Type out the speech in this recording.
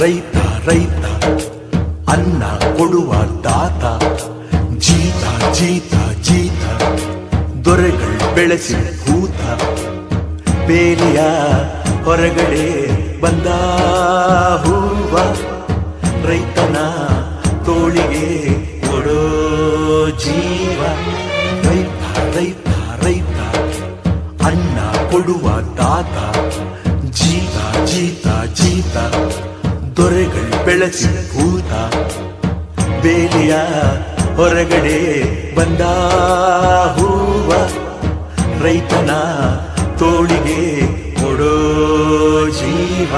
ರೈತ ರೈತ ಅನ್ನ ಕೊಡುವ ದಾತ ಜೀತ ಜೀತ ಜೀತ ದೊರೆಗಳು ಬೆಳೆಸಿ ಭೂತ ಬೇಲಿಯ ಹೊರಗಡೆ ಬಂದ ಹೂವ ರೈತನ ತೋಳಿಗೆ ಕೊಡೋ ಜೀವ ರೈತ ರೈತ ರೈತ ಅನ್ನ ಕೊಡುವ ದಾತ ಜೀತ ಜೀತ ಜೀತ ದೊರೆಗಳು ಬೆಳೆಸಿ ಭೂತ ಬೇಲಿಯ ಹೊರಗಡೆ ಬಂದ ಹೂವ ರೈತನ ತೋಳಿಗೆ ಕೊಡೋ ಜೀವ